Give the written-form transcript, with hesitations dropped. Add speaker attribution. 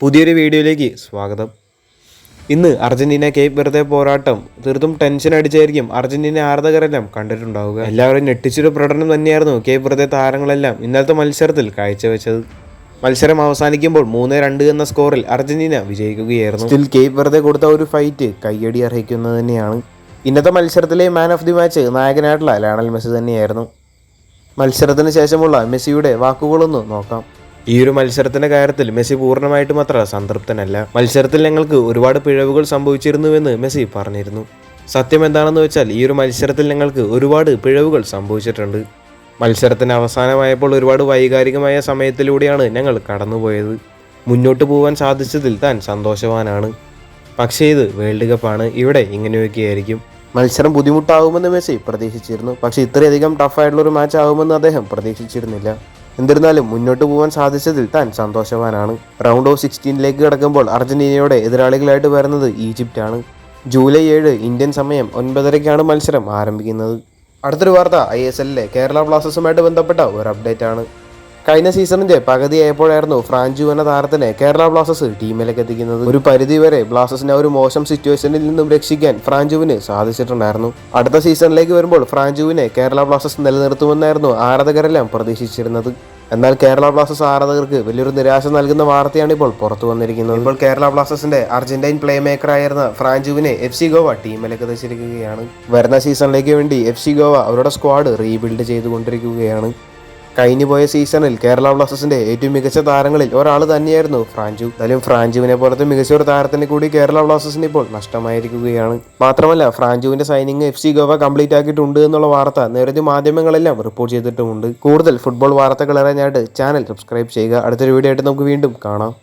Speaker 1: പുതിയൊരു വീഡിയോയിലേക്ക് സ്വാഗതം. ഇന്ന് അർജന്റീന കേപ്പ് വെറുതെ പോരാട്ടം തീർത്തും ടെൻഷൻ അടിച്ചായിരിക്കും അർജന്റീന ആരാധകരെല്ലാം കണ്ടിട്ടുണ്ടാവുക. എല്ലാവരും ഞെട്ടിച്ചൊരു പ്രകടനം തന്നെയായിരുന്നു കേപ്പ് വെറുതെ താരങ്ങളെല്ലാം ഇന്നലത്തെ മത്സരത്തിൽ കാഴ്ചവെച്ചത്. മത്സരം അവസാനിക്കുമ്പോൾ 3-2 എന്ന സ്കോറിൽ അർജന്റീന വിജയിക്കുകയായിരുന്നു. സ്റ്റിൽ കേപ്പ് വെറുതെ കൊടുത്ത ഒരു ഫൈറ്റ് കയ്യടി അർഹിക്കുന്നത് തന്നെയാണ്. ഇന്നത്തെ മത്സരത്തിലെ മാൻ ഓഫ് ദി മാച്ച് നായകനായിട്ടുള്ള ലയണൽ മെസ്സി തന്നെയായിരുന്നു. മത്സരത്തിന് ശേഷമുള്ള മെസ്സിയുടെ വാക്കുകളൊന്ന് നോക്കാം. ഈ ഒരു മത്സരത്തിന്റെ കാര്യത്തിൽ മെസ്സി പൂർണ്ണമായിട്ടും അത്ര സംതൃപ്തനല്ല. മത്സരത്തിൽ ഞങ്ങൾക്ക് ഒരുപാട് പിഴവുകൾ സംഭവിച്ചിരുന്നുവെന്ന് മെസ്സി പറഞ്ഞിരുന്നു. സത്യം എന്താണെന്ന് വെച്ചാൽ ഈ ഒരു മത്സരത്തിൽ ഞങ്ങൾക്ക് ഒരുപാട് പിഴവുകൾ സംഭവിച്ചിട്ടുണ്ട്. മത്സരത്തിന് അവസാനമായപ്പോൾ ഒരുപാട് വൈകാരികമായ സമയത്തിലൂടെയാണ് ഞങ്ങൾ കടന്നുപോയത്. മുന്നോട്ട് പോകാൻ സാധിച്ചതിൽ താൻ സന്തോഷവാനാണ്. പക്ഷേ ഇത് വേൾഡ് കപ്പാണ്, ഇവിടെ ഇങ്ങനെയൊക്കെയായിരിക്കും. മത്സരം ബുദ്ധിമുട്ടാകുമെന്ന് മെസ്സി പ്രതീക്ഷിച്ചിരുന്നു. പക്ഷേ ഇത്രയധികം ടഫായിട്ടുള്ള ഒരു മാച്ച് ആകുമെന്ന് അദ്ദേഹം പ്രതീക്ഷിച്ചിരുന്നില്ല. എന്നിരുന്നാലും മുന്നോട്ട് പോകാൻ സാധിച്ചതിൽ താൻ സന്തോഷവാനാണ്. റൗണ്ട് ഓഫ് 16 കടക്കുമ്പോൾ അർജന്റീനയുടെ എതിരാളികളായിട്ട് വരുന്നത് ഈജിപ്റ്റാണ്. ജൂലൈ 7 ഇന്ത്യൻ സമയം 9:30 മത്സരം ആരംഭിക്കുന്നത്. അടുത്തൊരു വാർത്ത ISLലെ കേരള ബ്ലാസ്റ്റേഴ്സുമായിട്ട് ബന്ധപ്പെട്ട ഒരു അപ്ഡേറ്റ് ആണ്. കഴിഞ്ഞ സീസണിന്റെ പകുതിയായപ്പോഴായിരുന്നു ഫ്രാഞ്ചു എന്ന താരത്തിനെ കേരള ബ്ലാസ്റ്റേഴ്സ് ടീമിലേക്ക് എത്തിക്കുന്നത്. ഒരു പരിധിവരെ ബ്ലാസ്റ്റേഴ്സിനെ ഒരു മോശം സിറ്റുവേഷനിൽ നിന്നും രക്ഷിക്കാൻ ഫ്രാഞ്ചുവിന് സാധിച്ചിട്ടുണ്ടായിരുന്നു. അടുത്ത സീസണിലേക്ക് വരുമ്പോൾ ഫ്രാഞ്ചുവിനെ കേരള ബ്ലാസ്റ്റേഴ്സ് നിലനിർത്തുമെന്നായിരുന്നു ആരാധകരെല്ലാം പ്രതീക്ഷിച്ചിരുന്നത്. എന്നാൽ കേരള ബ്ലാസ്റ്റേഴ്സ് ആരാധകർക്ക് വലിയൊരു നിരാശ നൽകുന്ന വാർത്തയാണ് ഇപ്പോൾ പുറത്തു വന്നിരിക്കുന്നത്. ഇപ്പോൾ കേരള ബ്ലാസ്റ്റേഴ്സിന്റെ അർജന്റൈൻ പ്ലേ മേക്കറായിരുന്ന ഫ്രാഞ്ചുവിനെ FC ഗോവ ടീമിലേക്ക് എത്തിച്ചിരിക്കുകയാണ്. വരുന്ന സീസണിലേക്ക് വേണ്ടി FC ഗോവ അവരുടെ സ്ക്വാഡ് റീബിൽഡ് ചെയ്തുകൊണ്ടിരിക്കുകയാണ്. കഴിഞ്ഞുപോയ സീസണിൽ കേരള ബ്ലാസ്റ്റേഴ്സിന്റെ ഏറ്റവും മികച്ച താരങ്ങളിൽ ഒരാൾ തന്നെയായിരുന്നു ഫ്രാഞ്ചു. എന്തായാലും ഫ്രാഞ്ചുവിനെ പോലത്തെ മികച്ച ഒരു താരത്തിന് കൂടി കേരള ബ്ലാസ്റ്റേഴ്സിന് ഇപ്പോൾ നഷ്ടമായിരിക്കുകയാണ്. മാത്രമല്ല ഫ്രാഞ്ചുവിന്റെ സൈനിങ് FC ഗോവ കംപ്ലീറ്റ് ആക്കിയിട്ടുണ്ട് എന്നുള്ള വാർത്ത നിരവധി മാധ്യമങ്ങളെല്ലാം റിപ്പോർട്ട് ചെയ്തിട്ടുമുണ്ട്. കൂടുതൽ ഫുട്ബോൾ വാർത്തകൾ അറിയാനായിട്ട് ചാനൽ സബ്സ്ക്രൈബ് ചെയ്യുക. അടുത്തൊരു വീഡിയോ ആയിട്ട് നമുക്ക് വീണ്ടും കാണാം.